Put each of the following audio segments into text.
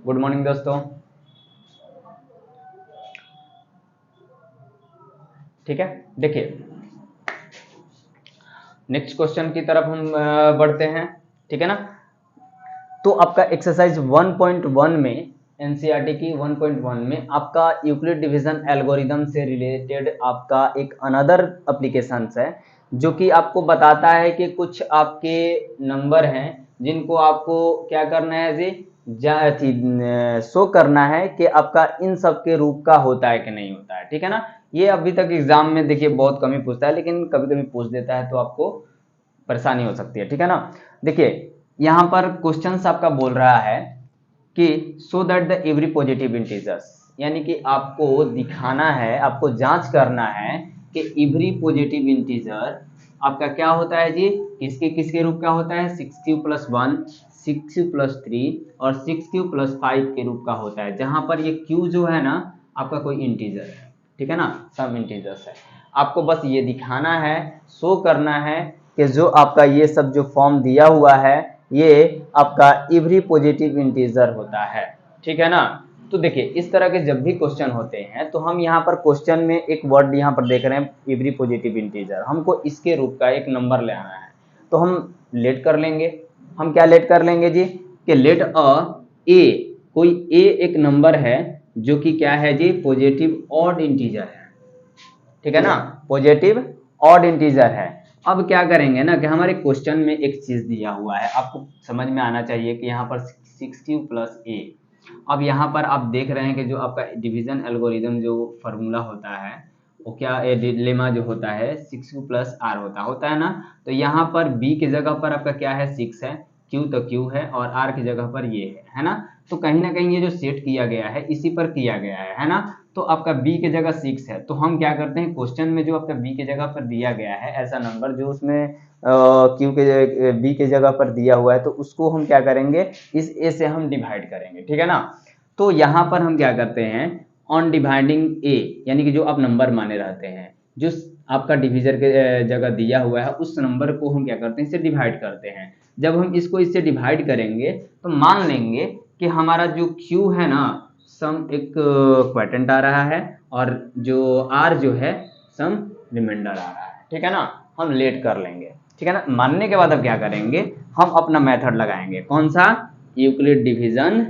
Good morning दोस्तों। ठीक है, देखिए नेक्स्ट क्वेश्चन की तरफ हम बढ़ते हैं। ठीक है ना, तो आपका एक्सरसाइज 1.1 में एनसीईआरटी की 1.1 में आपका यूक्लिड डिवीजन एल्गोरिदम से रिलेटेड आपका एक अनदर एप्लीकेशन है जो कि आपको बताता है कि कुछ आपके नंबर हैं जिनको आपको क्या करना है जी शो करना है कि आपका इन सब के रूप का होता है कि नहीं होता है। ठीक है ना, ये अभी तक एग्जाम में देखिए बहुत कम ही पूछता है, लेकिन कभी कभी पूछ देता है तो आपको परेशानी हो सकती है। ठीक है ना, देखिए यहाँ पर क्वेश्चंस आपका बोल रहा है कि so that the every positive integers, यानी कि आपको दिखाना है, आपको जांच करना है कि एवरी पॉजिटिव इंटीजर आपका क्या होता है जी, किसके किसके रूप का होता है, 6q+1, 6q+3 और 6q+5 के रूप का होता है, जहां पर ये q जो है ना आपका कोई इंटीजर है। ठीक है ना, सम इंटीजर्स है। आपको बस ये दिखाना है, शो करना है कि जो आपका ये सब जो फॉर्म दिया हुआ है ये आपका एवरी पॉजिटिव इंटीजर होता है। ठीक है ना, तो देखिए इस तरह के जब भी क्वेश्चन होते हैं तो हम यहाँ पर क्वेश्चन में एक वर्ड यहाँ पर देख रहे हैं एवरी पॉजिटिव इंटीजर, हमको इसके रूप का एक नंबर ले आना है। तो हम लेट कर लेंगे, हम क्या लेट कर लेंगे जी कि लेट ए, कोई ए एक नंबर है जो कि क्या है जी, पॉजिटिव ऑड इंटीजर है। ठीक है ना, पॉजिटिव ऑड इंटीजर है। अब क्या करेंगे ना कि हमारे क्वेश्चन में एक चीज दिया हुआ है, आपको समझ में आना चाहिए कि यहाँ पर 6q+a। अब यहाँ पर आप देख रहे हैं कि जो आपका डिवीजन एल्गोरिदम जो फॉर्मूला होता है वो क्या लेमा जो होता है 6q+r होता है ना। तो यहाँ पर b की जगह पर आपका क्या है 6 है, q तो q है और r की जगह पर ये है ना। तो कहीं ना कहीं ये जो सेट किया गया है इसी पर किया गया है ना। तो आपका b की जगह 6 है, तो हम क्या करते हैं क्वेश्चन में जो आपका b की जगह पर दिया गया है ऐसा नंबर जो उसमें q के b की जगह पर दिया हुआ है तो उसको हम क्या करेंगे, इस a से हम डिवाइड करेंगे। ठीक है ना, तो यहाँ पर हम क्या करते हैं ऑन डिवाइडिंग a, यानी कि जो आप नंबर माने रहते हैं जो आपका डिविजर के जगह दिया हुआ है उस नंबर को हम क्या करते हैं इससे डिवाइड करते हैं। जब हम इसको इससे डिवाइड करेंगे तो मान लेंगे कि हमारा जो q है ना सम एक क्वाड्रेंट आ रहा है और जो r जो है सम रिमाइंडर आ रहा है। ठीक है ना, हम लेट कर लेंगे। ठीक है ना, मानने के बाद अब क्या करेंगे, हम अपना मेथड लगाएंगे, कौन सा, यूक्लिड डिवीजन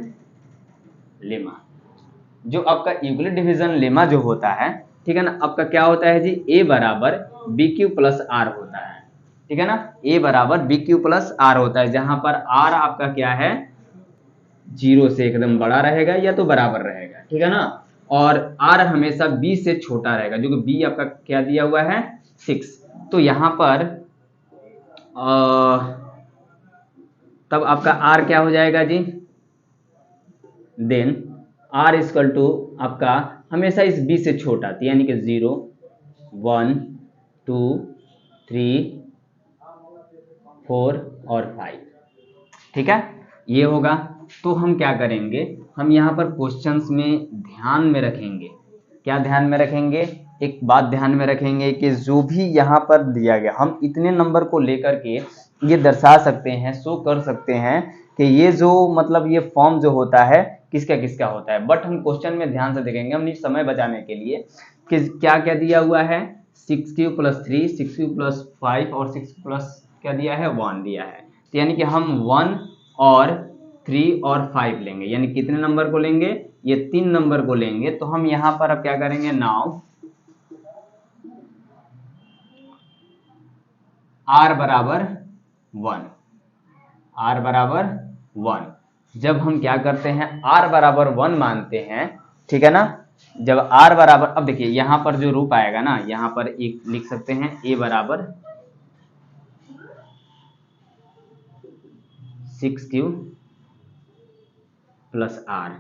लेमा। जो आपका यूक्लिड डिवीजन लेमा जो होता है, ठीक है ना, आपका क्या होता है जी, a बराबर bq+r होता है। ठीक है ना, a बराबर bq+r होता है, जहां पर r आपका क्या है 0 से एकदम बड़ा रहेगा या तो बराबर रहेगा। ठीक है ना, और r हमेशा b से छोटा रहेगा, जो कि b आपका क्या दिया हुआ है 6। तो यहां पर तब आपका r क्या हो जाएगा जी, देन r इक्वल टू आपका हमेशा इस b से छोटा, यानी कि 0, 1, 2, 3, 4 और 5। ठीक है, ये होगा। तो हम क्या करेंगे, हम यहाँ पर क्वेश्चंस में ध्यान में रखेंगे, क्या ध्यान में रखेंगे, एक बात ध्यान में रखेंगे कि जो भी यहाँ पर दिया गया हम इतने नंबर को लेकर के ये दर्शा सकते हैं, शो कर सकते हैं कि ये जो मतलब ये फॉर्म जो होता है किसका किसका होता है। बट हम क्वेश्चन में ध्यान से देखेंगे अपनी समय बचाने के लिए कि क्या क्या दिया हुआ है, 6q+3, 6q+5 और 6 क्या दिया है 1 दिया है। तो यानी कि हम 1 और 3 और 5 लेंगे, यानी कितने नंबर को लेंगे, ये 3 नंबर को लेंगे। तो हम यहां पर अब क्या करेंगे, नाउ r बराबर 1, r बराबर 1। जब हम क्या करते हैं r बराबर 1 मानते हैं, ठीक है ना, जब r बराबर, अब देखिए यहां पर जो रूप आएगा ना, यहां पर एक लिख सकते हैं a बराबर 6q+r।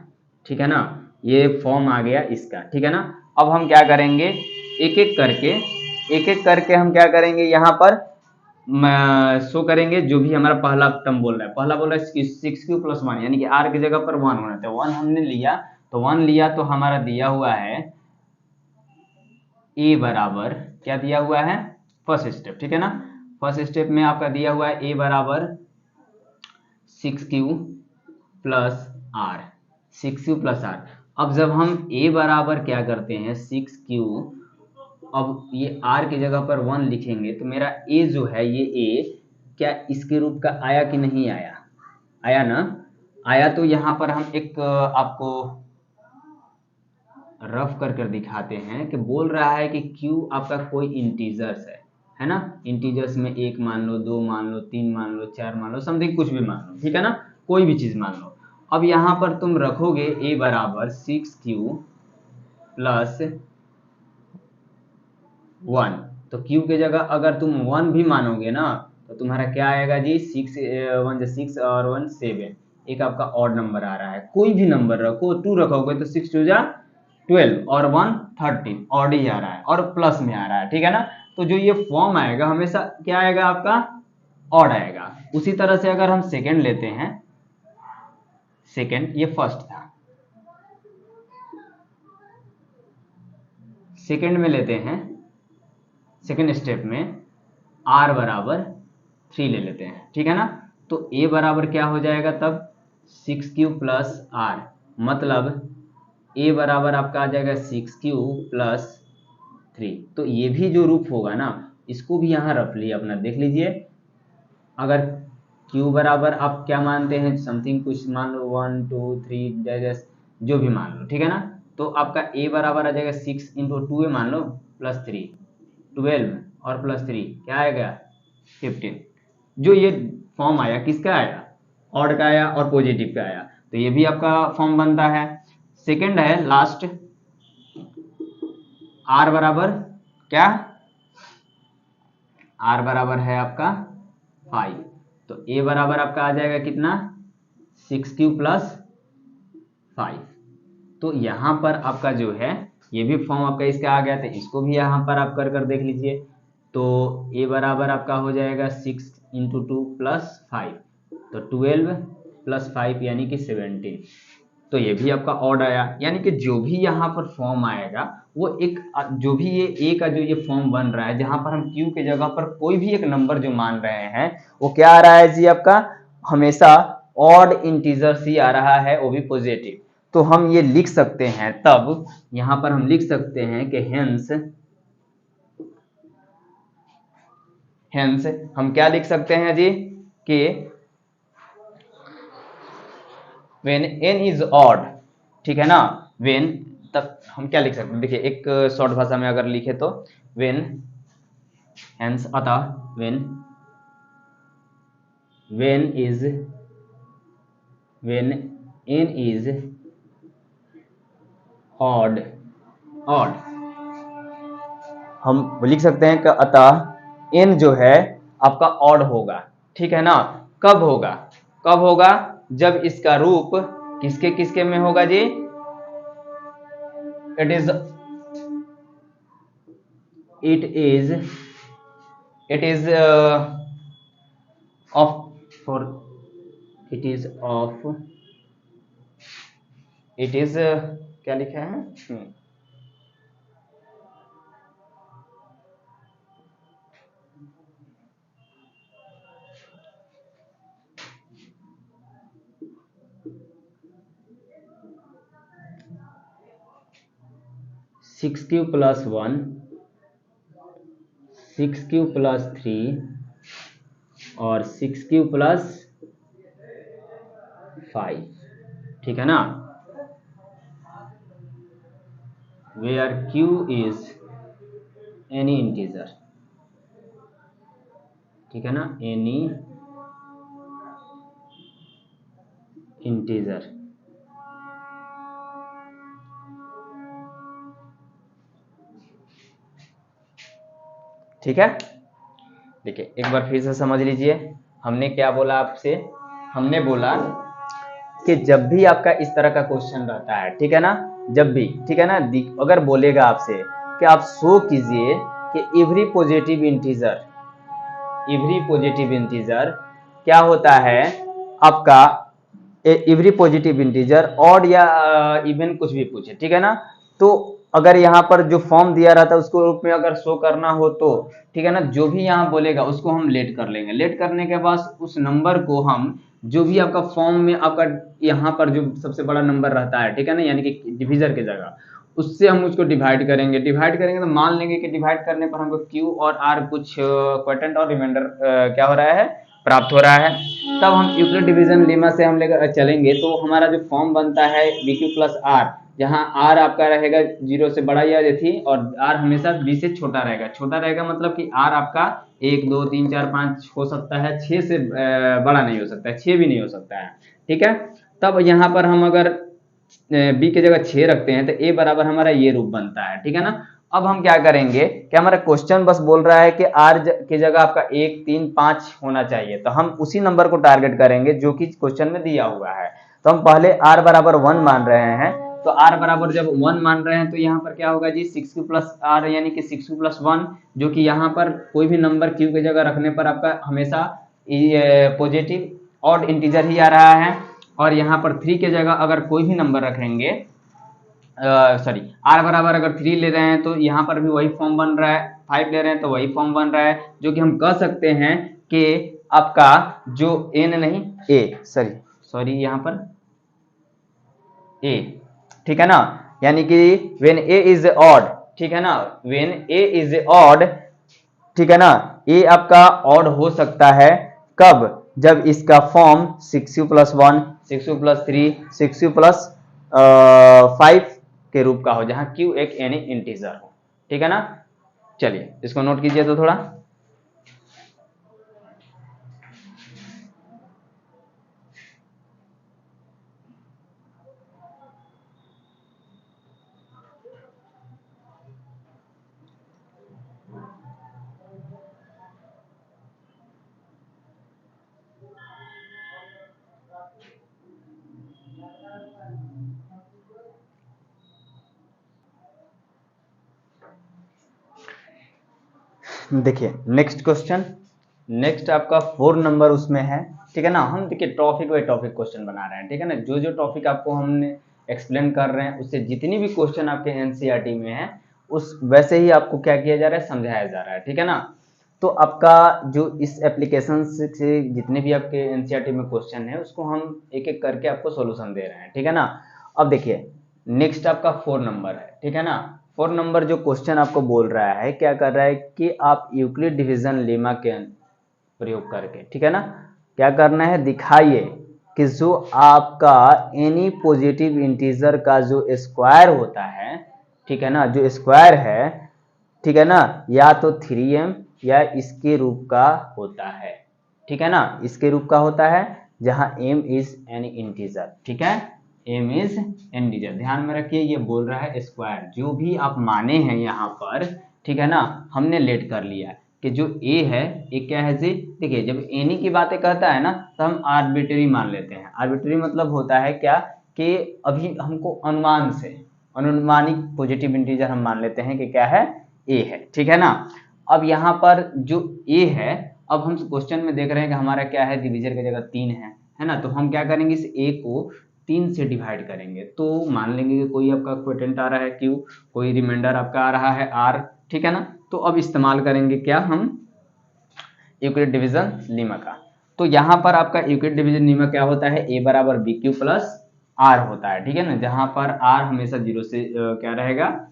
ठीक है ना, ये फॉर्म आ गया इसका। ठीक है ना, अब हम क्या करेंगे, एक एक करके हम क्या करेंगे, यहाँ पर शो करेंगे जो भी हमारा पहला टर्म बोल रहा है, पहला बोल रहा है 6q+1, यानी कि r की जगह पर 1 होना चाहिए, 1 हमने लिया, तो 1 लिया तो हमारा दिया हुआ है a बराबर क्या दिया हुआ है फर्स्ट स्टेप। ठीक है ना, फर्स्ट स्टेप में आपका दिया हुआ है a बराबर 6q plus are, 6q plus are. अब जब हम a बराबर क्या करते हैं 6q, अब ये r की जगह पर 1 लिखेंगे तो मेरा a जो है ये a क्या इसके रूप का आया कि नहीं आया, आया ना, आया। तो यहाँ पर हम एक आपको रफ कर दिखाते हैं कि बोल रहा है कि q आपका कोई इंटीजर्स है ना, इंटीजर्स में 1 मान लो, 2 मान लो, 3 मान लो, 4 मान लो, समथिंग कुछ भी मान लो, ठीक है ना, कोई भी चीज मान लो। अब यहाँ पर तुम रखोगे a बराबर 6q प्लस 1, तो q के जगह अगर तुम 1 भी मानोगे ना तो तुम्हारा क्या आएगा जी, 6 1 6 और 1 7, एक आपका ऑड नंबर आ रहा है। कोई भी नंबर रखो, 2 रखोगे तो 6 2 12 और 1 13, ऑड ही आ रहा है और प्लस में आ रहा है, ठीक है ना। तो जो ये फॉर्म आएगा हमेशा क्या आएगा आपका, ऑड आएगा। उसी तरह से अगर हम सेकंड लेते हैं, सेकंड ये फर्स्ट था, सेकंड में लेते हैं, सेकंड स्टेप में r बराबर 3 ले लेते हैं, ठीक है ना। तो a बराबर क्या हो जाएगा तब 6q प्लस r, मतलब a बराबर आपका आ जाएगा 6q प्लस 3। तो ये भी जो रूप होगा ना इसको भी यहाँ रफली अपना देख लीजिए। अगर q बराबर आप क्या मानते हैं, समथिंग कुछ मान लो 1 2 3 जो भी मान लो, ठीक है ना। तो आपका a बराबर आ जाएगा 6 इंटू 2a मान लो प्लस 3, 12 और प्लस 3 क्या आएगा 15। जो ये फॉर्म आया किसका आया, ऑड का आया और पॉजिटिव का आया, तो ये भी आपका फॉर्म बनता है। सेकंड है लास्ट, r बराबर क्या, r बराबर है आपका 5, तो a बराबर आपका आ जाएगा कितना 6q प्लस 5। तो यहाँ पर आपका जो है ये भी फॉर्म आपका इसका आ गया, तो इसको भी यहाँ पर आप कर देख लीजिए। तो a बराबर आपका हो जाएगा 6 इंटू 2 प्लस 5, तो 12 प्लस 5 यानी कि 17। तो ये भी आपका ऑड आया, यानी कि जो भी यहाँ पर फॉर्म आएगा वो एक, जो भी ये a का जो ये फॉर्म बन रहा है जहां पर हम q के जगह पर कोई भी एक नंबर जो मान रहे हैं वो क्या आ रहा है जी आपका, हमेशा ऑड इंटीजर्स ही आ रहा है, वो भी पॉजिटिव। तो हम ये लिख सकते हैं, तब यहां पर हम लिख सकते हैं कि हेंस हम क्या लिख सकते हैं जी कि when n is odd, ठीक है ना, when, तब हम क्या लिख सकते हैं, देखिए एक शॉर्ट भाषा में अगर लिखे तो when, hence अतः when n is odd, हम लिख सकते हैं कि अतः n जो है आपका ऑड होगा, ठीक है ना। कब होगा जब इसका रूप किसके किसके में होगा जी, it is क्या लिखा है 6q प्लस 1, 6q प्लस 3 और 6q प्लस 5, ठीक है ना, where q is any integer, ठीक है ना, any integer। ठीक है, देखिए एक बार फिर से समझ लीजिए, हमने क्या बोला आपसे, हमने बोला कि जब भी आपका इस तरह का क्वेश्चन रहता है, ठीक है ना, जब भी, ठीक है ना, अगर बोलेगा आपसे कि आप शो कीजिए कि एवरी पॉजिटिव इंटीजर क्या होता है आपका, एवरी पॉजिटिव इंटीजर ऑड या इवन कुछ भी पूछे, ठीक है ना। तो अगर यहाँ पर जो फॉर्म दिया रहता है उसको रूप में अगर शो करना हो तो, ठीक है ना, जो भी यहाँ बोलेगा उसको हम लेट कर लेंगे, लेट करने के बाद उस नंबर को हम जो भी आपका फॉर्म में आपका यहाँ पर जो सबसे बड़ा नंबर रहता है, ठीक है ना, यानी कि डिविजर की जगह, उससे हम उसको डिवाइड करेंगे। डिवाइड करेंगे तो मान लेंगे कि डिवाइड करने पर हमको क्यू और आर कुछ क्वोटिएंट और रिमाइंडर क्या हो रहा है, प्राप्त हो रहा है। तब हम यूक्लिड डिवीजन लेमा से हम लेकर चलेंगे तो हमारा जो फॉर्म बनता है बी क्यू प्लस आर, जहाँ आर आपका रहेगा 0 से बड़ा या थी और आर हमेशा बी से छोटा रहेगा। छोटा रहेगा मतलब कि आर आपका 1 2 3 4 5 हो सकता है, 6 से बड़ा नहीं हो सकता है, 6 भी नहीं हो सकता है, ठीक है। तब यहाँ पर हम अगर बी की जगह 6 रखते हैं तो ए बराबर हमारा ये रूप बनता है, ठीक है ना। अब हम क्या करेंगे कि हमारा क्वेश्चन बस बोल रहा है कि आर की जगह आपका 1 3 5 होना चाहिए, तो हम उसी नंबर को टारगेट करेंगे जो कि क्वेश्चन में दिया हुआ है। तो हम पहले आर बराबर 1 मान रहे हैं, तो आर बराबर जब 1 मान रहे हैं तो यहाँ पर क्या होगा जी 6q प्लस आर यानी कि 6q प्लस 1, जो कि यहाँ पर कोई भी नंबर q की जगह रखने पर आपका हमेशा पॉजिटिव ऑड इंटीजर ही आ रहा है। और यहाँ पर 3 की जगह अगर कोई भी नंबर रखेंगे, सॉरी आर बराबर अगर 3 ले रहे हैं तो यहाँ पर भी वही फॉर्म बन रहा है, 5 ले रहे हैं तो वही फॉर्म बन रहा है, जो कि हम कह सकते हैं कि आपका जो एन नहीं ए सॉरी यहाँ पर ए, ठीक है ना, यानी कि व्हेन ए इज ऑड, ठीक है ना, व्हेन ए इज ऑड, ठीक है ना, ए आपका ऑड हो सकता है कब, जब इसका form 6u plus 1 6u plus 3 6u plus 5 के रूप का हो, जहां q एक एनी इंटीजर हो, ठीक है ना। चलिए इसको नोट कीजिए तो थोड़ा। देखिए नेक्स्ट क्वेश्चन, नेक्स्ट आपका 4 नंबर उसमें है, ठीक है ना। हम देखिए टॉपिक बाई टॉपिक क्वेश्चन बना रहे हैं, ठीक है ना। जो जो टॉपिक आपको हमने एक्सप्लेन कर रहे हैं उससे जितनी भी क्वेश्चन आपके एनसीईआरटी में है उस वैसे ही आपको क्या किया जा रहा है, समझाया जा रहा है, ठीक है ना। तो आपका जो इस एप्लीकेशन से जितने भी आपके एनसीईआरटी में क्वेश्चन है उसको हम एक एक करके आपको सोल्यूशन दे रहे हैं, ठीक है ना। अब देखिए नेक्स्ट आपका 4 नंबर है, ठीक है ना। 4 नंबर जो क्वेश्चन आपको बोल रहा है, क्या कर रहा है कि आप यूक्लिड डिवीजन लेमा के प्रयोग करके, ठीक है ना, क्या करना है, दिखाइए कि जो आपका एनी पॉजिटिव इंटीजर का जो स्क्वायर होता है, ठीक है ना, जो स्क्वायर है, ठीक है ना, या तो 3m या इसके रूप का होता है, ठीक है ना, इसके रूप का होता है, जहां m इज एनी इंटीजर, ठीक है, m इज इंटीजर। ध्यान में रखिए ये बोल रहा है स्क्वायर, जो भी आप माने हैं यहाँ पर, ठीक है ना, हमने लेट कर लिया कि जो a है ये क्या है जी। देखिए जब एनी की बातें कहता है ना तो हम आर्बिट्री मान लेते हैं। आर्बिट्री मतलब होता है क्या कि अभी हमको अनुमान से अनुमानिक पॉजिटिव इंटीजर हम मान लेते हैं कि क्या है, a है, ठीक है ना। अब यहाँ पर जो a है, अब हम क्वेश्चन में देख रहे हैं कि हमारा क्या है, डिवीजर की जगह 3 है ना। तो हम क्या करेंगे, इस a को 3 से डिवाइड करेंगे, तो मान लेंगे कि कोई आपका क्वोटिएंट आ रहा है q, कोई रिमाइंडर आपका आ रहा है r, ठीक है ना। तो अब इस्तेमाल करेंगे क्या हम, यूक्लिड डिवीजन लेमा का। तो यहाँ पर आपका यूक्लिड डिवीजन लेमा क्या होता है, a बराबर बी क्यू प्लस आर होता है, ठीक है ना, जहां पर r हमेशा 0 से क्या रहेगा,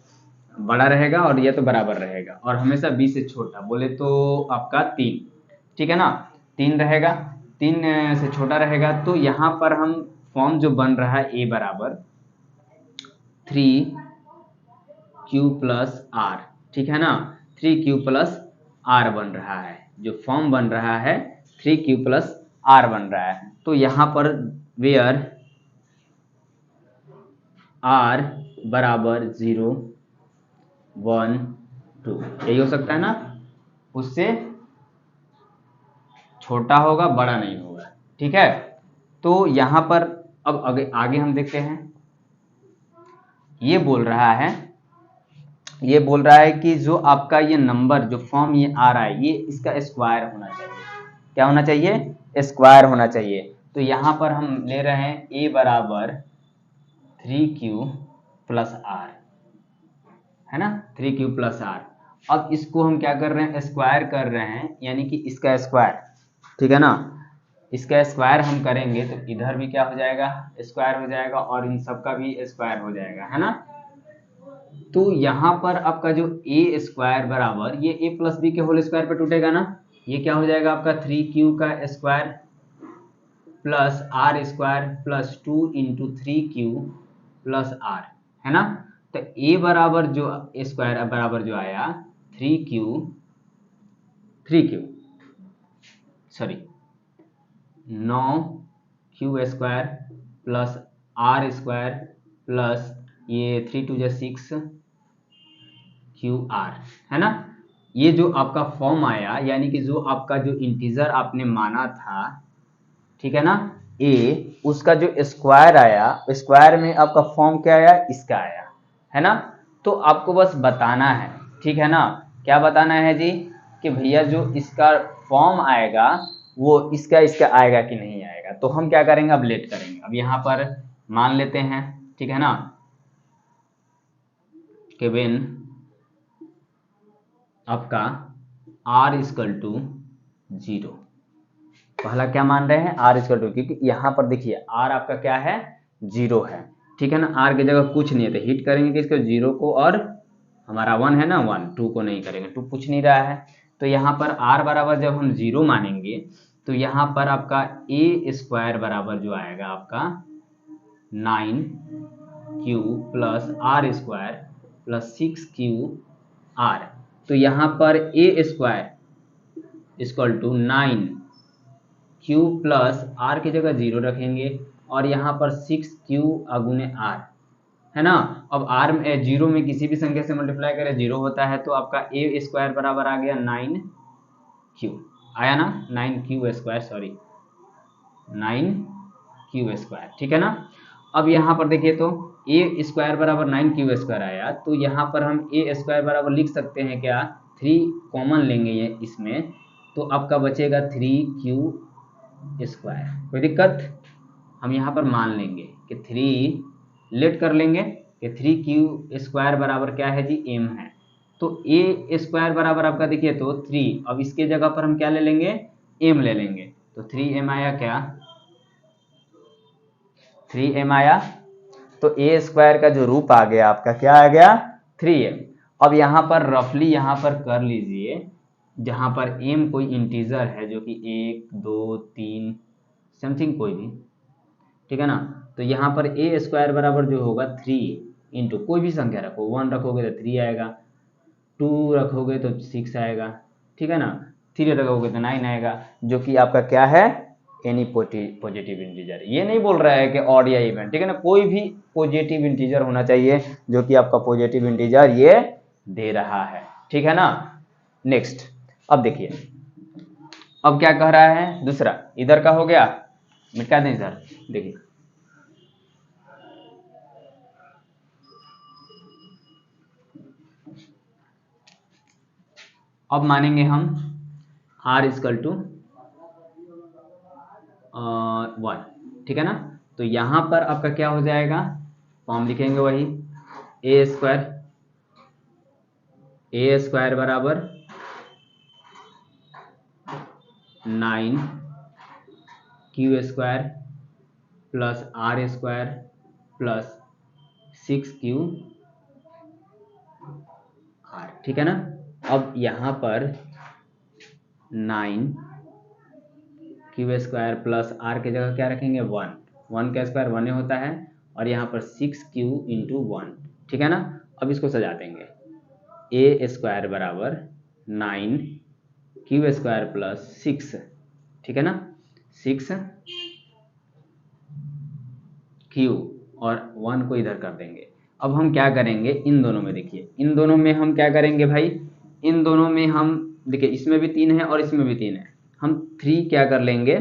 बड़ा रहेगा, और यह तो बराबर रहेगा, और हमेशा b से छोटा, बोले तो आपका 3, ठीक है ना, 3 रहेगा, 3 से छोटा रहेगा। तो यहाँ पर हम फॉर्म जो बन रहा है a बराबर 3q प्लस आर, ठीक है ना, 3q प्लस आर बन रहा है, जो फॉर्म बन रहा है 3q प्लस आर बन रहा है। तो यहाँ पर वेयर आर बराबर 0 1 2 यही हो सकता है ना, उससे छोटा होगा, बड़ा नहीं होगा, ठीक है। तो यहाँ पर अब आगे आगे हम देखते हैं, ये बोल रहा है, ये बोल रहा है कि जो आपका ये नंबर जो फॉर्म ये आ रहा है ये इसका स्क्वायर होना चाहिए, क्या होना चाहिए, स्क्वायर होना चाहिए। तो यहाँ पर हम ले रहे हैं a बराबर 3q प्लस आर, है ना, 3q प्लस आर। अब इसको हम क्या कर रहे हैं, स्क्वायर कर रहे हैं, यानी कि इसका स्क्वायर, ठीक है ना। इसका स्क्वायर हम करेंगे तो इधर भी क्या हो जाएगा, स्क्वायर हो जाएगा, और इन सब का भी स्क्वायर हो जाएगा, है ना। तो यहाँ पर आपका जो ए स्क्वायर बराबर ये ए प्लस बी के होल स्क्वायर पे टूटेगा ना, ये क्या हो जाएगा आपका 3q का square plus r square plus 2 into 3q plus r, है ना। तो ए बराबर जो स्क्वायर बराबर जो आया 3q sorry 9q square plus r square plus ये 3 2 6 QR, है ना। ये जो आपका फॉर्म आया, यानी कि जो आपका जो इंटीजर आपने माना था, ठीक है ना, a, उसका जो स्क्वायर आया, स्क्वायर में आपका फॉर्म क्या आया, इसका आया, है ना। तो आपको बस बताना है, ठीक है ना, क्या बताना है जी, कि भैया जो इसका फॉर्म आएगा वो इसका आएगा कि नहीं आएगा। तो हम क्या करेंगे, अब लेट करेंगे। अब यहाँ पर मान लेते हैं, ठीक है ना, कि व्हेन आपका r इक्वल टू 0, पहला क्या मान रहे हैं, r इक्वल टू, क्योंकि यहाँ पर देखिए r आपका क्या है, 0 है, ठीक है ना। r की जगह कुछ नहीं है तो हिट करेंगे किसको, 0 को, और हमारा 1 है ना, 1, 2 को नहीं करेंगे, 2 पूछ नहीं रहा है। तो यहाँ पर r बराबर जब हम 0 मानेंगे तो यहाँ पर आपका a स्क्वायर बराबर जो आएगा आपका 9q plus r square plus 6qr। तो यहाँ पर a square equal to 9q plus r की जगह 0 रखेंगे, और यहाँ पर 6q अगुने r, है ना। अब r में 0 में किसी भी संख्या से मल्टीप्लाई करें 0 होता है, तो आपका a स्क्वायर बराबर आ गया 9q, आया ना, 9q square, sorry 9q square, ठीक है ना। अब यहाँ पर देखिए तो a स्क्वायर बराबर 9q स्क्वायर आया, तो यहाँ पर हम a स्क्वायर बराबर लिख सकते हैं क्या, 3 कॉमन लेंगे ये इसमें, तो आपका बचेगा 3q स्क्वायर। कोई दिक्कत, हम यहाँ पर मान लेंगे कि 3 लेट कर लेंगे कि 3q स्क्वायर बराबर क्या है जी, m है। तो a स्क्वायर बराबर आपका देखिए तो 3, अब इसके जगह पर हम क्या ले लेंगे, m ले लेंगे, तो 3m आया क्या, 3m आया। तो a स्क्वायर का जो रूप आ गया आपका क्या आ गया, 3m। अब यहाँ पर रफली यहाँ पर कर लीजिए, जहाँ पर m कोई इंटीजर है जो कि 1 2 3 समथिंग कोई भी, ठीक है ना। तो यहाँ पर a स्क्वायर बराबर जो होगा 3 इंटू कोई भी संख्या रखो, 1 रखोगे तो 3 आएगा, 2 रखोगे तो 6 आएगा, ठीक है ना, 3 रखोगे तो 9 आएगा, जो कि आपका क्या है, एनी पॉजिटिव इंटीजर। ये नहीं बोल रहा है कि ऑड या इवन, ठीक है ना, कोई भी पॉजिटिव इंटीजर होना चाहिए जो कि आपका पॉजिटिव इंटीजर ये दे रहा है, ठीक है ना। नेक्स्ट, अब देखिए, अब क्या कह रहा है, दूसरा इधर का हो गया, मिटा दें इधर, देखिए अब मानेंगे हम r इक्वल टू 1, ठीक है ना। तो यहाँ पर आपका क्या हो जाएगा, फॉर्म लिखेंगे वही, a स्क्वायर बराबर 9q square plus r square plus 6q r, ठीक है ना। अब यहाँ पर 9q स्क्वायर प्लस r की जगह क्या रखेंगे, 1, 1 का स्क्वायर 1 होता है, और यहाँ पर 6q इंटू 1, ठीक है ना। अब इसको सजा देंगे, a स्क्वायर बराबर 9q स्क्वायर प्लस 6, ठीक है ना, 6q और 1 को इधर कर देंगे। अब हम क्या करेंगे, इन दोनों में देखिए, इन दोनों में हम क्या करेंगे भाई, इन दोनों में हम देखिए, इसमें भी 3 है और इसमें भी 3 है, हम 3 क्या कर लेंगे,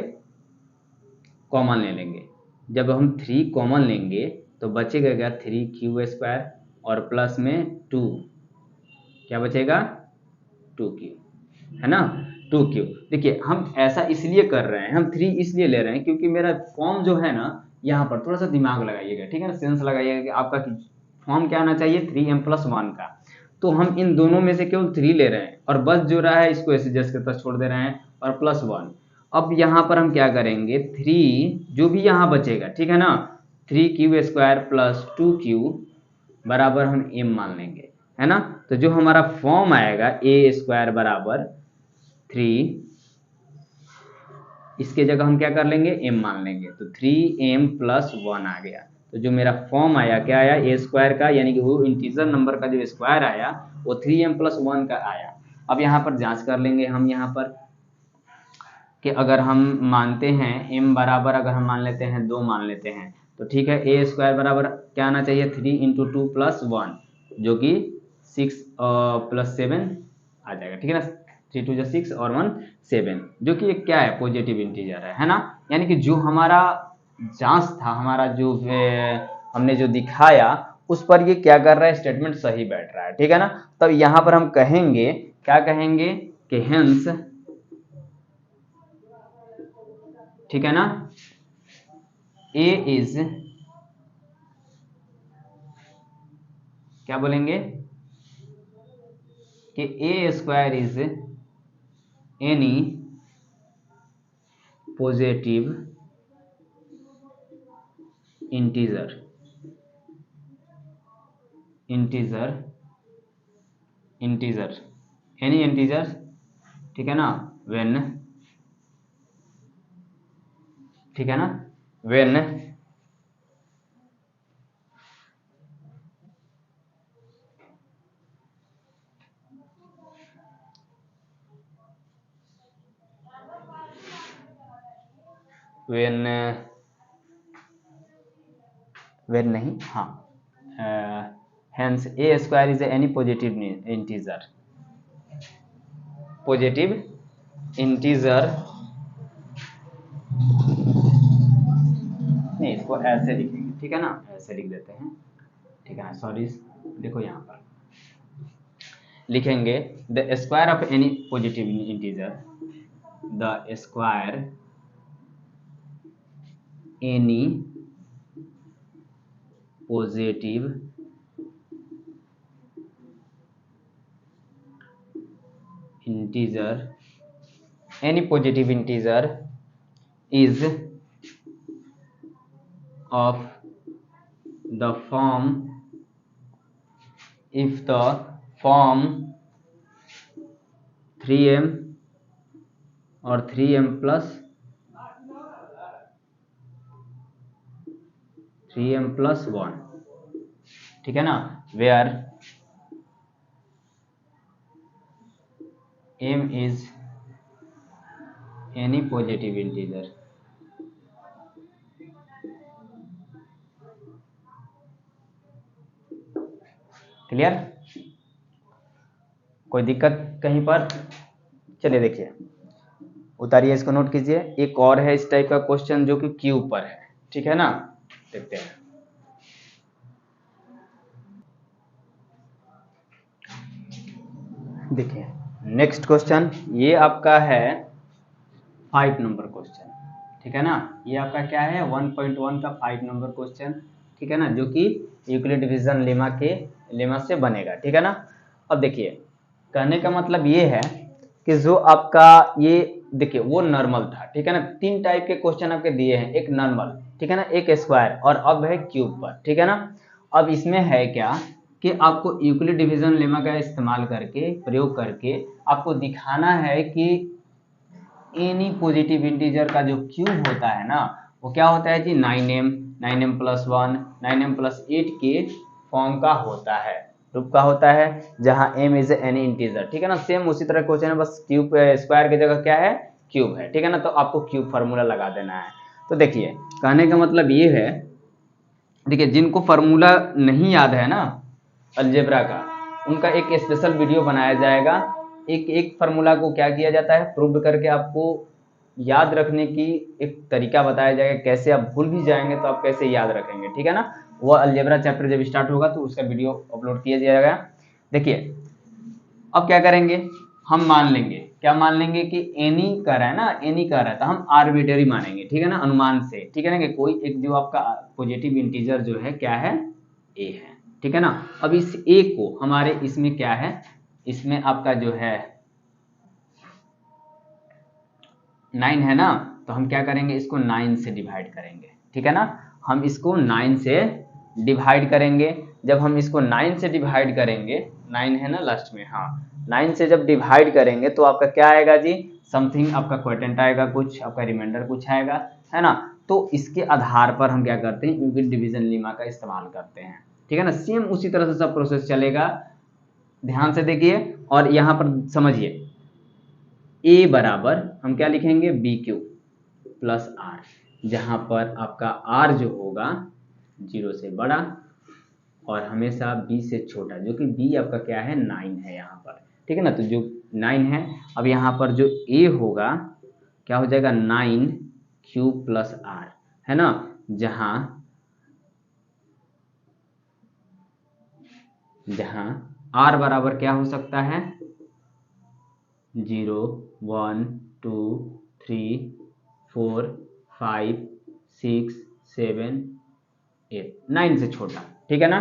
कॉमन ले लेंगे। जब हम 3 कॉमन लेंगे तो बचेगा क्या, 3q स्क्वायर और प्लस में 2, क्या बचेगा, 2q, है ना, 2q। देखिए हम ऐसा इसलिए कर रहे हैं, हम 3 इसलिए ले रहे हैं क्योंकि मेरा फॉर्म जो है ना, यहाँ पर थोड़ा सा दिमाग लगाइएगा, ठीक है ना, सेंस लगाइएगा कि आपका फॉर्म क्या आना चाहिए, 3m प्लस 1 का। तो हम इन दोनों में से केवल 3 ले रहे हैं, और बस जो रहा है इसको ऐसे जैसे तक छोड़ दे रहे हैं, और प्लस 1, अब यहाँ पर हम क्या करेंगे, 3 जो भी यहाँ बचेगा, ठीक है ना, 3 क्यू² प्लस 2q बराबर हम m मान लेंगे, है ना। तो जो हमारा फॉर्म आएगा a² बराबर 3, इसके जगह हम क्या कर लेंगे, m मान लेंगे, तो 3m प्लस 1 आ गया। तो जो मेरा फॉर्म आया क्या आया, a² का, यानी कि वो इंटीजर नंबर का जो स्क्वायर आया वो 3m प्लस 1 का आया। अब यहाँ पर जांच कर लेंगे हम यहाँ पर कि अगर हम मानते हैं m बराबर, अगर हम मान लेते हैं 2 मान लेते हैं, तो ठीक है, a² बराबर क्या आना चाहिए, 3 × 2 प्लस 1 जो कि 6 प्लस 7 आ जाएगा, ठीक है ना। 3 × 2 = 6 और 1 7, जो कि एक क्या है, पॉजिटिव इंटीजर है ना। यानी कि जो हमारा जांच था, हमारा जो हमने जो दिखाया उस पर ये क्या कर रहा है, स्टेटमेंट सही बैठ रहा है, ठीक है ना। तब यहाँ पर हम कहेंगे, क्या कहेंगे कि हेंस, ठीक है ना, ए इज, क्या बोलेंगे कि a² is any positive integer any integer, ठीक है ना, व्हेन, ठीक है ना, व्हेन नहीं, हाँ, hence a² is any positive integer नहीं, इसको ऐसे लिखेंगे, ठीक है ना, ऐसे लिख देते हैं, ठीक है ना, सॉरी, देखो यहाँ पर लिखेंगे the square of any positive integer, the square any positive integer is of the form if the form 3m और 3m plus 1, ठीक है ना, where m is any positive integer, clear, कोई दिक्कत कहीं पर। चलिए देखिए, उतारिए, इसको नोट कीजिए। एक और है इस टाइप का क्वेश्चन जो कि क्यू पर है, ठीक है ना, देखते हैं। देखिए नेक्स्ट क्वेश्चन, ये आपका है 5 नंबर क्वेश्चन, ठीक है ना, ये आपका क्या है, 1.1 का 5 नंबर क्वेश्चन, ठीक है ना, जो कि यूक्लिड डिवीजन लेमा से बनेगा, ठीक है ना। अब देखिए, कहने का मतलब ये है कि जो आपका ये देखिए वो नॉर्मल था, ठीक है ना, 3 टाइप के क्वेश्चन आपके दिए हैं, एक नॉर्मल, ठीक है ना, एक स्क्वायर, और अब है क्यूब पर, ठीक है ना। अब इसमें है क्या कि आपको यूक्लिड डिवीजन लेमा का इस्तेमाल करके, प्रयोग करके आपको दिखाना है कि एनी पॉजिटिव इंटीजर का जो क्यूब होता है ना, वो क्या होता है जी, 9m प्लस 1 9m प्लस 8 के फॉर्म का होता है, रूप का होता है, जहां m इज एनी इंटीजर, ठीक है ना। सेम उसी तरह क्वेश्चन है, बस क्यूब स्क्वायर की जगह क्या है, क्यूब है, ठीक है ना। तो आपको क्यूब फार्मूला लगा देना है। तो देखिए कहने का मतलब ये है, देखिए जिनको फार्मूला नहीं याद है ना अलजेब्रा का, उनका एक स्पेशल वीडियो बनाया जाएगा, एक फार्मूला को क्या किया जाता है, प्रूव करके आपको याद रखने की एक तरीका बताया जाएगा, कैसे आप भूल भी जाएंगे तो आप कैसे याद रखेंगे, ठीक है ना। वो अलजेब्रा चैप्टर जब स्टार्ट होगा तो उसका वीडियो अपलोड किया जाएगा। देखिए अब क्या करेंगे, हम मान लेंगे, क्या मान लेंगे कि एनी कर रहा है ना, एनी कर रहा है, तो हम आर्बिट्रेरी मानेंगे, ठीक है ना, अनुमान से, ठीक है ना, कि कोई एक जो आपका पॉजिटिव इंटीजर जो है क्या है, ए है, ठीक है ना। अब इस ए को हमारे इसमें क्या है, इसमें आपका जो है 9 है ना, तो हम क्या करेंगे, इसको 9 से डिवाइड करेंगे, ठीक है ना। हम इसको 9 से डिवाइड करेंगे। जब हम इसको 9 से डिवाइड करेंगे, 9 है ना लास्ट में, हाँ, 9 से जब डिवाइड करेंगे तो आपका क्या आएगा जी, समथिंग आपका क्वोटिएंट आएगा, कुछ आपका रिमाइंडर कुछ आएगा, है ना। तो इसके आधार पर हम क्या करते हैं, यूक्लिड डिवीजन लेमा का इस्तेमाल करते हैं, ठीक है ना। सेम उसी तरह से सब प्रोसेस चलेगा, ध्यान से देखिए और यहाँ पर समझिए। ए बराबर हम क्या लिखेंगे, बी क्यू प्लस आर, जहां पर आपका आर जो होगा 0 से बड़ा और हमेशा बी से छोटा, जो कि बी आपका क्या है, 9 है यहाँ पर, ठीक है ना। तो जो 9 है, अब यहाँ पर जो ए होगा क्या हो जाएगा, 9 क्यू प्लस आर, है ना, जहां आर बराबर क्या हो सकता है, 0 1 2 3 4 5 6 7 8 9 से छोटा, ठीक है ना।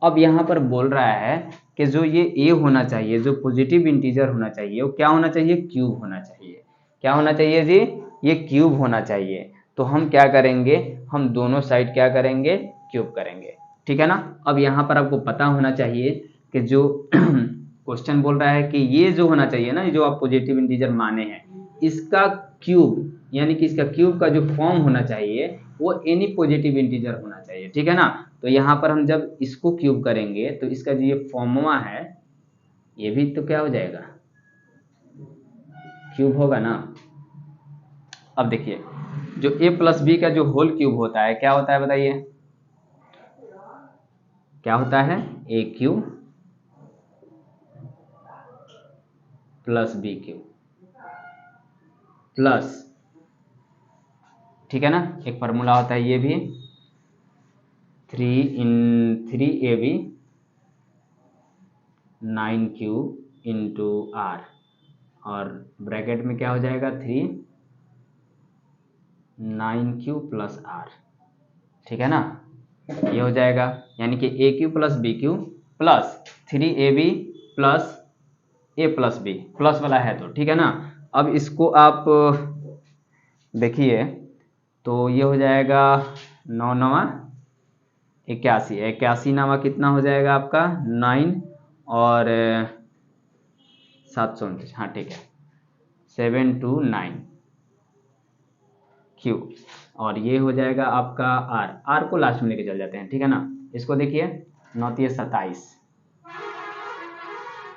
अब यहाँ पर बोल रहा है कि जो ये ए होना चाहिए, जो पॉजिटिव इंटीजर होना चाहिए, वो क्या होना चाहिए, क्यूब होना चाहिए। क्या होना चाहिए जी, ये क्यूब होना चाहिए। तो हम क्या करेंगे, हम दोनों साइड क्या करेंगे, क्यूब करेंगे, ठीक है ना। अब यहाँ पर आपको पता होना चाहिए कि जो क्वेश्चन बोल रहा है कि ये जो होना चाहिए ना, जो आप पॉजिटिव इंटीजर माने हैं, इसका क्यूब, यानी कि इसका क्यूब का जो फॉर्म होना चाहिए वो एनी पॉजिटिव इंटीजर होना चाहिए, ठीक है ना। तो यहाँ पर हम जब इसको क्यूब करेंगे तो इसका जो ये फॉर्मुला है, ये भी तो क्या हो जाएगा, क्यूब होगा ना। अब देखिए, जो a प्लस बी का जो होल क्यूब होता है, क्या होता है बताइए, क्या होता है, a cube plus b cube plus, ठीक है ना, एक फार्मूला होता है ये भी, 3 AB 9Q इंटू आर, और ब्रैकेट में क्या हो जाएगा, 9Q प्लस आर, ठीक है ना, ये हो जाएगा। यानी कि AQ plus BQ plus 3AB plus A plus B, plus वाला है तो, ठीक है ना। अब इसको आप देखिए तो ये हो जाएगा 9 9 81, 81 नामा कितना हो जाएगा आपका, 9 और 729, हाँ ठीक है, 729 क्यू, और ये हो जाएगा आपका आर को लास्ट में लेके चल जाते हैं, ठीक है ना। इसको देखिए 9 3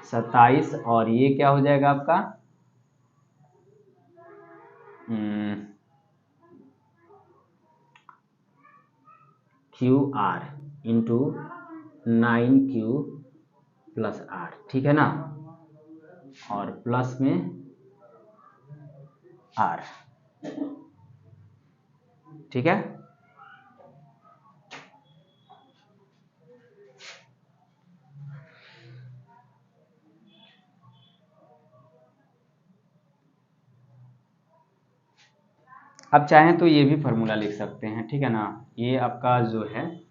27, और ये क्या हो जाएगा आपका, q r into 9Q plus r, ठीक है ना, और प्लस में आर, ठीक है। अब चाहें तो ये भी फार्मूला लिख सकते हैं, ठीक है ना। ये आपका जो है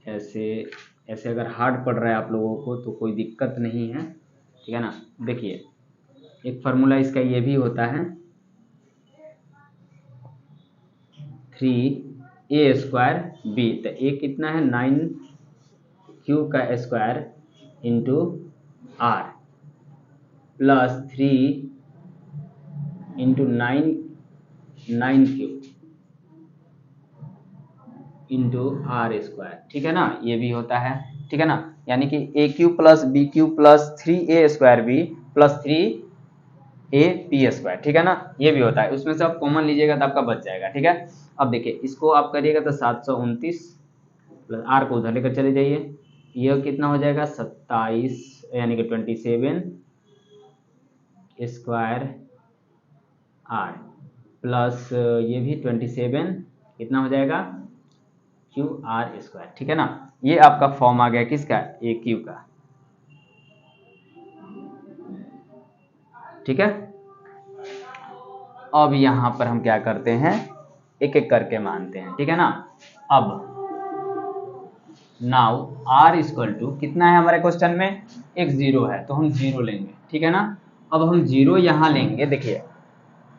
ऐसे ऐसे अगर हार्ड पड़ रहा है आप लोगों को तो कोई दिक्कत नहीं है, ठीक है ना। देखिए एक फार्मूला इसका ये भी होता है, 3A² तो ए कितना है, 9Q का square into r plus 3 into 9Q into r square, ठीक है ना, ये भी होता है, ठीक है ना। यानी कि AQ plus BQ plus 3A² plus 3AP², ठीक है ना, ये भी होता है। उसमें से आप कॉमन लीजिएगा तो आपका बच जाएगा, ठीक है। अब देखिए इसको आप करिएगा तो 729 प्लस आर को उधर लेकर चले जाइए, यह कितना हो जाएगा, 27 यानी कि 27 स्क्वायर आर प्लस ये भी 27 कितना हो जाएगा, QR², ठीक है ना। ये आपका फॉर्म आ गया किसका, AQ का, ठीक है। अब यहां पर हम क्या करते हैं, एक एक करके मानते हैं, ठीक है ना। अब नाउ R इक्वल टू कितना है हमारे क्वेश्चन में, एक 0 है तो हम 0 लेंगे, ठीक है ना। अब हम 0 यहां लेंगे, देखिए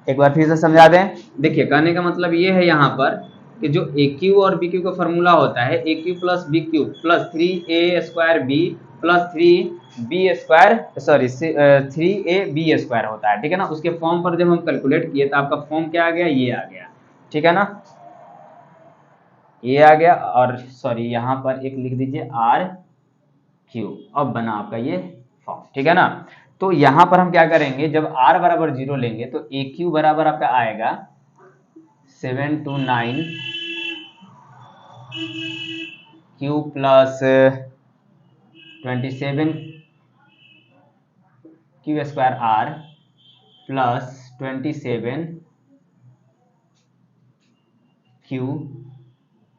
एक बार फिर से समझा दें। देखिए कहने का मतलब ये है यहाँ पर कि जो ए क्यू और बी क्यू का फॉर्मूला होता है a cube plus b cube plus 3a² b plus 3b² sorry 3ab² होता है, ठीक है ना। उसके फॉर्म पर जब हम कैलकुलेट किए तो आपका फॉर्म क्या आ गया, ये आ गया, ठीक है ना, ये आ गया। और सॉरी यहाँ पर एक लिख दीजिए आर क्यू, अब बना आपका ये फॉर्म, ठीक है ना। तो यहाँ पर हम क्या करेंगे, जब r बराबर 0 लेंगे तो ए क्यू बराबर आपका आएगा 729 क्यू प्लस 27 क्यू² r plus 27 q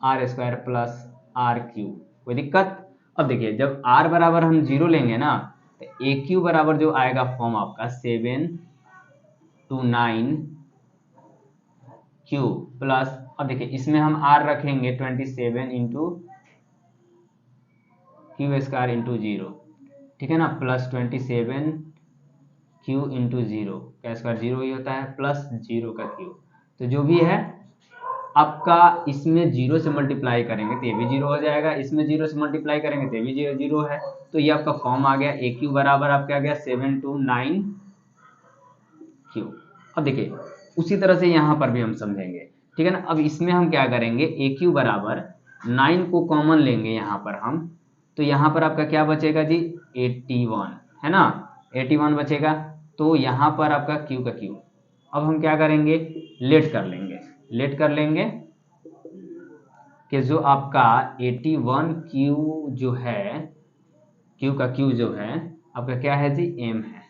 r² plus r cube. कोई दिक्कत? अब देखिए जब r बराबर हम 0 लेंगे ना तो ए क्यू बराबर जो आएगा फॉर्म आपका 729 क्यू प्लस, अब देखिए इसमें हम r रखेंगे 27 इंटू क्यू² इंटू 0, ठीक है ना, प्लस 27 क्यू इंटू 0 का स्क्वायर 0 ही होता है प्लस 0 का क्यू। तो जो भी है आपका इसमें 0 से मल्टीप्लाई करेंगे तो ये भी 0 हो जाएगा, इसमें 0 से मल्टीप्लाई करेंगे तो ये भी 0 है। तो ये आपका फॉर्म आ गया ए क्यू बराबर आपका आ गया 729 क्यू। अब देखिए उसी तरह से यहाँ पर भी हम समझेंगे, ठीक है ना। अब इसमें हम क्या करेंगे, ए क्यू बराबर 9 को कॉमन लेंगे यहाँ पर हम, तो यहाँ पर आपका क्या बचेगा जी 81, है ना, 81 बचेगा। तो यहाँ पर आपका क्यू का क्यू, अब हम क्या करेंगे, लेट कर लेंगे कि जो आपका 81 क्यू जो है, क्यू का क्यू जो है आपका क्या है जी एम है,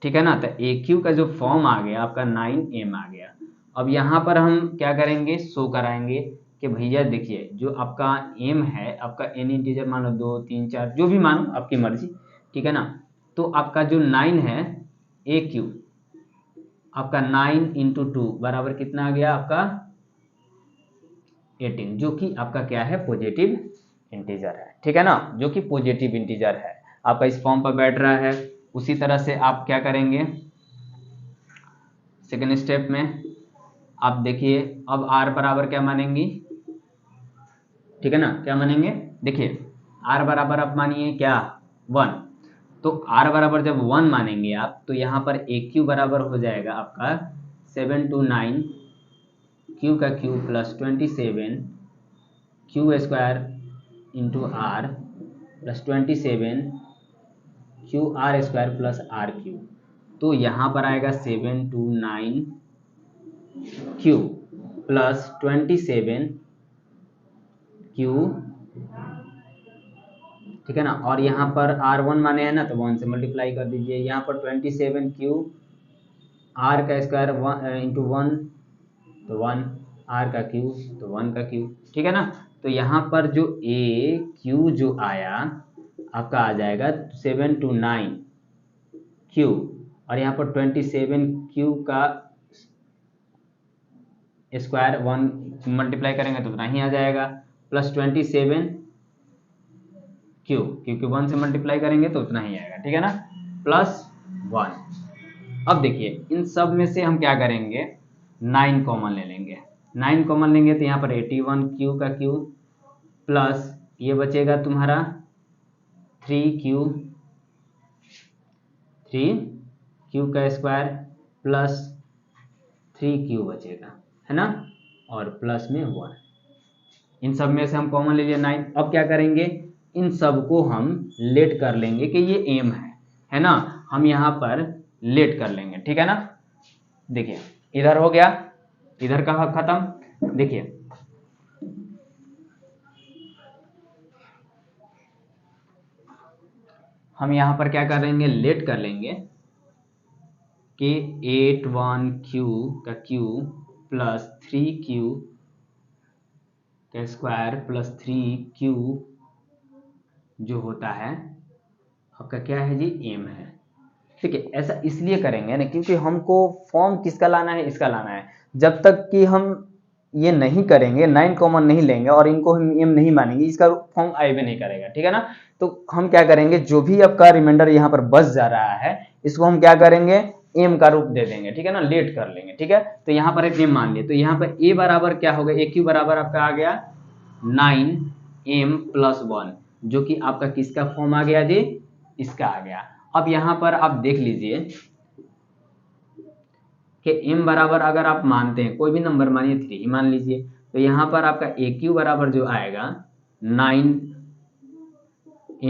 ठीक है ना। तो ए क्यू का जो फॉर्म आ गया आपका 9m आ गया। अब यहाँ पर हम क्या करेंगे, शो कराएंगे कि भैया देखिए जो आपका m है, आपका n इंटीजर मानो 2 3 4 जो भी मानो आपकी मर्जी, ठीक है ना। तो आपका जो 9 है ए क्यू आपका 9 इंटू 2 बराबर कितना आ गया आपका 18, जो कि आपका क्या है पॉजिटिव इंटीजर है, ठीक है ना, जो कि पॉजिटिव इंटीजर है आपका इस फॉर्म पर बैठ रहा है। उसी तरह से आप क्या करेंगे सेकेंड स्टेप में, आप देखिए अब r बराबर क्या मानेंगी, ठीक है ना, क्या मानेंगे, देखिए r बराबर आप मानिए क्या 1, तो r बराबर जब 1 मानेंगे आप तो यहाँ पर ए क्यू बराबर हो जाएगा आपका 729 क्यू का क्यू प्लस 27 क्यू² into r plus 27 QR² plus RQ। तो यहाँ पर आएगा 729 क्यू प्लस 27 क्यू, ठीक है ना, और यहाँ पर R1 माने है ना तो 1 से मल्टीप्लाई कर दीजिए, यहाँ पर 27 क्यू R का स्क्वायर इंटू 1 तो 1, R का क्यू तो 1 का क्यू, ठीक है ना। तो यहाँ पर जो ए क्यू जो आया आपका आ जाएगा 729 क्यू और यहाँ पर 27 क्यू का स्क्वायर 1 मल्टीप्लाई करेंगे तो उतना ही आ जाएगा प्लस 27 क्यू, क्योंकि 1 से मल्टीप्लाई करेंगे तो उतना ही आएगा, ठीक है ना, प्लस 1। अब देखिए इन सब में से हम क्या करेंगे 9 कॉमन ले लेंगे, 9 कॉमन लेंगे तो यहाँ पर 81 क्यू का क्यू प्लस ये बचेगा तुम्हारा 3 क्यू का स्क्वायर प्लस 3 क्यू बचेगा, है ना, और प्लस में 1। इन सब में से हम कॉमन ले लिए 9। अब क्या करेंगे इन सब को हम लेट कर लेंगे कि ये एम है ना, हम यहाँ पर लेट कर लेंगे, ठीक है ना। देखिए इधर हो गया, इधर का खत्म। देखिए हम यहाँ पर क्या करेंगे लेट कर लेंगे कि 81 क्यू का क्यू प्लस 3 क्यू का स्क्वायर प्लस 3 क्यू जो होता है आपका क्या है जी एम है, ठीक है। ऐसा इसलिए करेंगे ना क्योंकि हमको फॉर्म किसका लाना है, इसका लाना है। जब तक कि हम ये नहीं करेंगे 9 कॉमन नहीं लेंगे और इनको हम एम नहीं मानेंगे इसका फॉर्म आई भी नहीं करेगा, ठीक है ना। तो हम क्या करेंगे जो भी आपका रिमाइंडर यहाँ पर बच जा रहा है इसको हम क्या करेंगे एम का रूप दे देंगे, ठीक है ना, लेट कर लेंगे, ठीक है। तो यहाँ पर एक एम मान लिए, तो यहाँ पर ए बराबर क्या होगा, ए क्यू बराबर आपका आ गया 9m+1, जो कि आपका किसका फॉर्म आ गया जी, इसका आ गया। अब यहाँ पर आप देख लीजिए कि m बराबर अगर आप मानते हैं कोई भी नंबर, मानिए 3 मान लीजिए, तो यहाँ पर आपका ए क्यू बराबर जो आएगा 9 ×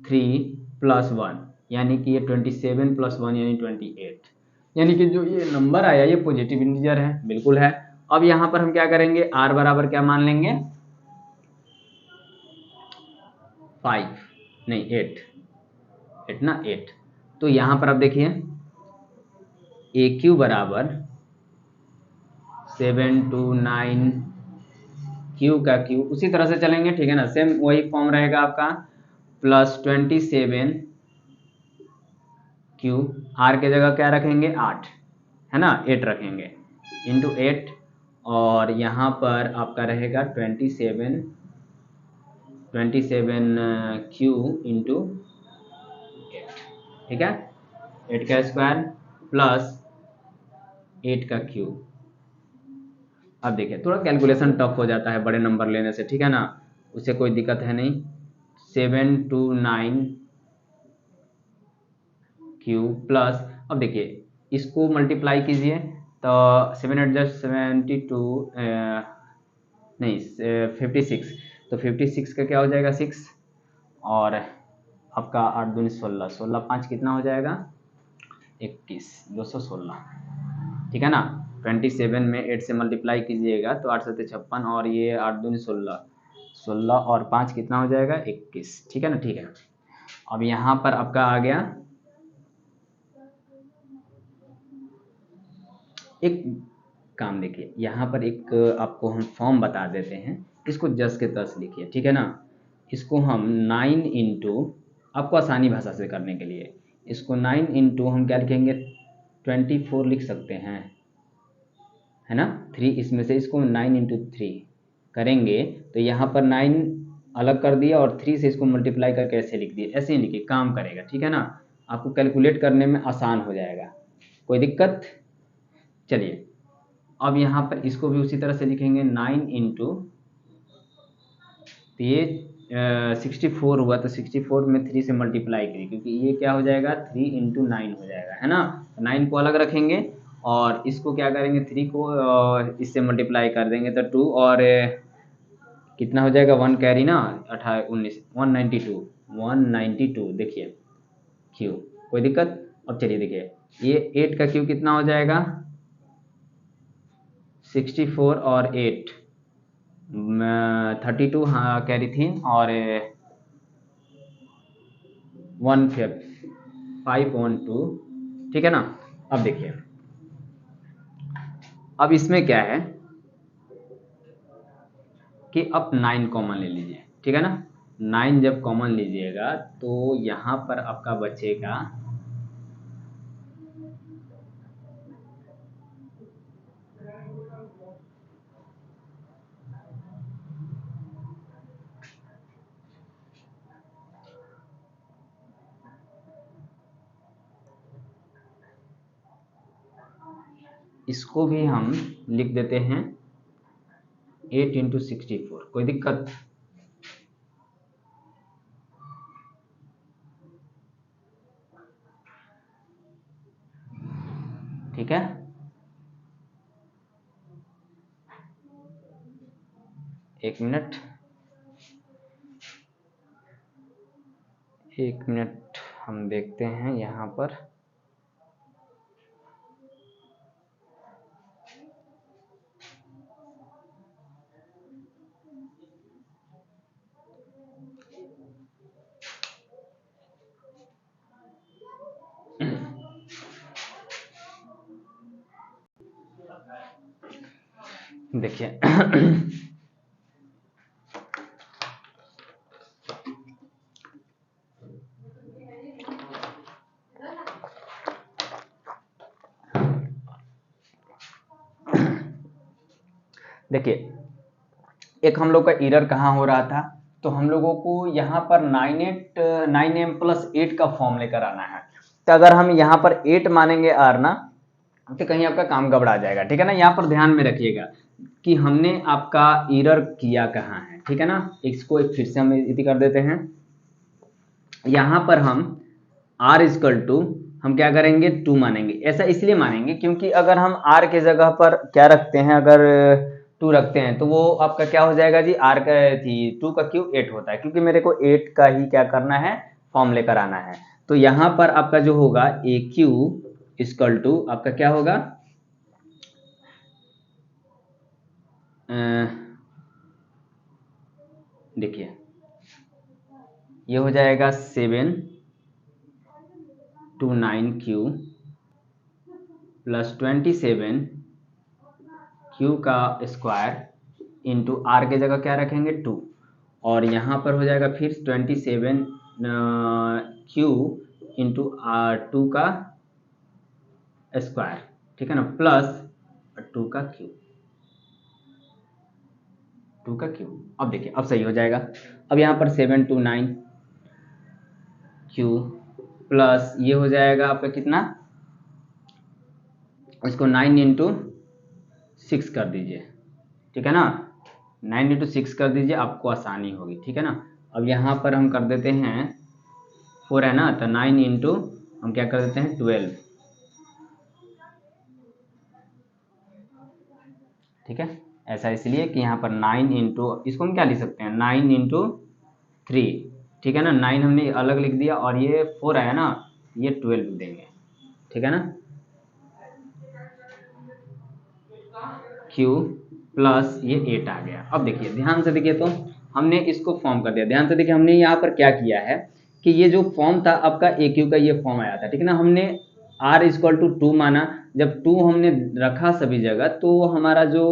3+1, यानी कि ये 27+1 यानी 28, यानी कि जो ये नंबर आया ये पॉजिटिव इंटीजर है, बिल्कुल है। अब यहाँ पर हम क्या करेंगे, r बराबर क्या मान लेंगे, 5 नहीं 8 ना, 8। तो यहाँ पर आप देखिए ए क्यू बराबर 7 to 9 क्यू का क्यू, उसी तरह से चलेंगे, ठीक है ना, सेम वही फॉर्म रहेगा आपका, +27 क्यू, आर के जगह क्या रखेंगे 8, है ना, 8 रखेंगे, इंटू 8, और यहाँ पर आपका रहेगा 27 क्यू इंटू 8, ठीक है, 8 का स्क्वायर प्लस 8 का क्यूब। अब देखिए थोड़ा कैलकुलेशन टफ हो जाता है बड़े नंबर लेने से, ठीक है ना, उसे कोई दिक्कत है नहीं। 7 to 9 क्यूब प्लस, अब देखिए इसको मल्टीप्लाई कीजिए, तो 7 8 72 नहीं 56, तो 56 का क्या हो जाएगा 6, और आपका 8 दूनी 16, 16 5 कितना हो जाएगा 21, 216, ठीक है ना। 27 में 8 से मल्टीप्लाई कीजिएगा तो 8 7 56, और ये 8 दूनी 16, 16 और 5 कितना हो जाएगा 21, ठीक है ना, ठीक है। अब यहाँ पर आपका आ गया एक काम, देखिए यहाँ पर एक आपको हम फॉर्म बता देते हैं, इसको जस के तस लिखिए, ठीक है ना। इसको हम 9 इंटू, आपको आसानी भाषा से करने के लिए इसको 9 इंटू हम क्या लिखेंगे 24 लिख सकते हैं, है ना, 3 इसमें से, इसको 9 इंटू 3 करेंगे तो यहाँ पर 9 अलग कर दिया और 3 से इसको मल्टीप्लाई करके ऐसे लिख दिए, ऐसे ही लिखिए, काम करेगा, ठीक है ना, आपको कैलकुलेट करने में आसान हो जाएगा, कोई दिक्कत। चलिए अब यहाँ पर इसको भी उसी तरह से लिखेंगे 9 इंटू, तो ये 64 हुआ, तो 64 में 3 से मल्टीप्लाई करिए, क्योंकि ये क्या हो जाएगा 3 इंटू 9 हो जाएगा, है ना, 9 को अलग रखेंगे और इसको क्या करेंगे 3 को इससे मल्टीप्लाई कर देंगे, तो 2 और कितना हो जाएगा 1 कैरी ना, 18 19 192 देखिए क्यू, कोई दिक्कत। अब चलिए देखिए ये 8 का क्यू कितना हो जाएगा 64 और 8 32 हाँ कैरी थी, और 512, ठीक है ना। अब देखिए अब इसमें क्या है कि अब 9 कॉमन ले लीजिए, ठीक है ना, 9 जब कॉमन लीजिएगा तो यहाँ पर आपका बचेगा इसको भी हम लिख देते हैं 8 इंटू 64, कोई दिक्कत। ठीक है, एक मिनट हम देखते हैं यहाँ पर। देखिए देखिए एक हम लोग का एरर कहाँ हो रहा था, तो हम लोगों को यहाँ पर 9m+8 का फॉर्म लेकर आना है, तो अगर हम यहाँ पर 8 मानेंगे आर ना, तो कहीं आपका काम गड़बड़ा जाएगा, ठीक है ना। यहाँ पर ध्यान में रखिएगा कि हमने आपका एरर किया कहाँ है, ठीक है ना। इसको एक फिर से हम इति कर देते हैं। यहाँ पर हम r इक्वल टू हम क्या करेंगे 2 मानेंगे। ऐसा इसलिए मानेंगे क्योंकि अगर हम r के जगह पर क्या रखते हैं, अगर 2 रखते हैं तो वो आपका क्या हो जाएगा जी, r का 2 का क्यूब 8 होता है, क्योंकि मेरे को 8 का ही क्या करना है, फॉर्म लेकर आना है। तो यहाँ पर आपका जो होगा ए क्यू इक्वल टू आपका क्या होगा, देखिए ये हो जाएगा 7 to 9 क्यू प्लस 27 क्यू का स्क्वायर इंटू आर के जगह क्या रखेंगे 2, और यहाँ पर हो जाएगा फिर 27 क्यू इंटू R2 का स्क्वायर, ठीक है ना, प्लस 2 का क्यू, 2 का क्यू। अब देखिए अब सही हो जाएगा। अब यहाँ पर 7 to 9 क्यू प्लस ये हो जाएगा आपका कितना, इसको 9 इंटू 6 कर दीजिए, ठीक है ना, 9 इंटू 6 कर दीजिए, आपको आसानी होगी, ठीक है ना। अब यहाँ पर हम कर देते हैं 4 है ना, तो 9 इंटू हम क्या कर देते हैं 12, ठीक है। ऐसा इसलिए कि यहाँ पर 9 इंटू, इसको हम क्या लिख सकते हैं 9 इंटू 3, ठीक है ना, 9 हमने अलग लिख दिया और ये 4 आया ना, ये 12 लिख देंगे, ठीक है ना, क्यू प्लस ये 8 आ गया। अब देखिए ध्यान से देखिए, तो हमने इसको फॉर्म कर दिया, ध्यान से देखिए हमने यहाँ पर क्या किया है कि ये जो फॉर्म था आपका ए क्यू का, ये फॉर्म आया था, ठीक है ना। हमने r इक्वल टू 2 माना, जब 2 हमने रखा सभी जगह तो हमारा जो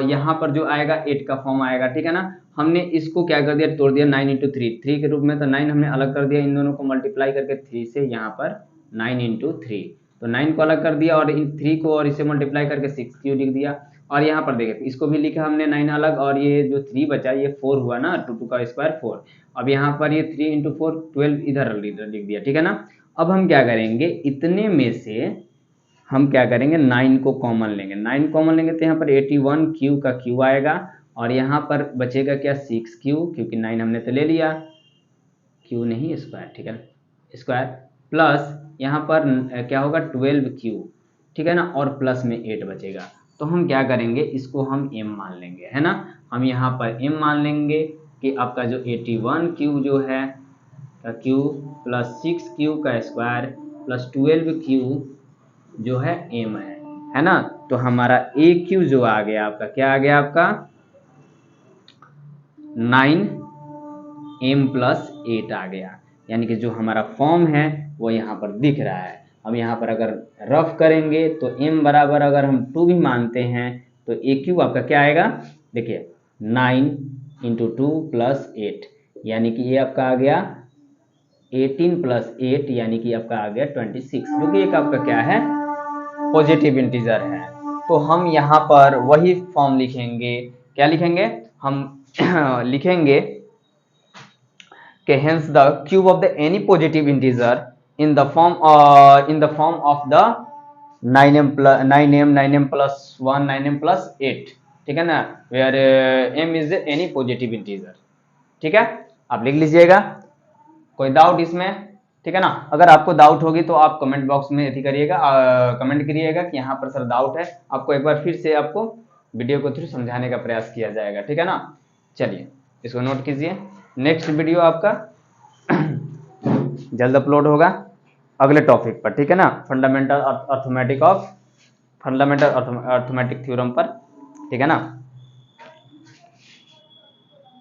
यहाँ पर जो आएगा 8 का फॉर्म आएगा, ठीक है ना। हमने इसको क्या कर दिया, तोड़ दिया 9 इंटू 3 के रूप में, तो 9 हमने अलग कर दिया, इन दोनों को मल्टीप्लाई करके 3 से यहाँ पर 9 इंटू 3, तो 9 को अलग कर दिया और इन 3 को और इसे मल्टीप्लाई करके 6 क्यू लिख दिया। और यहाँ पर देखिए इसको भी लिखा हमने 9 अलग, और ये जो 3 बचा ये 4 हुआ ना, 2 का स्क्वायर 4। अब यहाँ पर ये 3 इंटू 4 12 इधर लिख दिया, ठीक है ना। अब हम क्या करेंगे, इतने में से हम क्या करेंगे 9 को कॉमन लेंगे, 9 कॉमन लेंगे तो यहाँ पर 81 क्यू का क्यू आएगा, और यहाँ पर बचेगा क्या 6 क्यू, क्योंकि 9 हमने तो ले लिया, क्यू नहीं स्क्वायर, ठीक है, स्क्वायर प्लस यहाँ पर क्या होगा 12 क्यू, ठीक है ना, और प्लस में 8 बचेगा। तो हम क्या करेंगे, इसको हम m मान लेंगे, है ना। हम यहाँ पर m मान लेंगे कि आपका जो 81 क्यू जो है क्यू प्लस 6 क्यू का स्क्वायर प्लस 12 क्यू जो है m है ना। तो हमारा ए क्यू जो आ गया आपका, क्या आ गया आपका 9m प्लस 8 आ गया, यानी कि जो हमारा फॉर्म है वो यहाँ पर दिख रहा है। हम यहाँ पर अगर रफ करेंगे तो m बराबर अगर हम 2 भी मानते हैं तो ए क्यू आपका क्या आएगा, देखिए 9 इंटू 2 प्लस 8, यानी कि ये आपका आ गया 18 प्लस 8, यानी कि आपका आ गया 26, जो कि एक आपका क्या है पॉजिटिव इंटीजर है। तो हम यहाँ पर वही फॉर्म लिखेंगे, क्या लिखेंगे हम लिखेंगे कि hence the cube of the any positive integer in the form of the 9m plus 1 9m plus 8, ठीक है ना, where m is any positive integer, ठीक है, आप लिख लीजिएगा। कोई डाउट इसमें, ठीक है ना। अगर आपको डाउट होगी तो आप कमेंट बॉक्स में ऐसी करिएगा, कमेंट करिएगा कि यहाँ पर सर डाउट है, आपको एक बार फिर से आपको वीडियो को थ्रू समझाने का प्रयास किया जाएगा, ठीक है ना। चलिए इसको नोट कीजिए, नेक्स्ट वीडियो आपका जल्द अपलोड होगा अगले टॉपिक पर, ठीक है ना, फंडामेंटल अर्थमेटिक थ्योरम पर, ठीक है ना।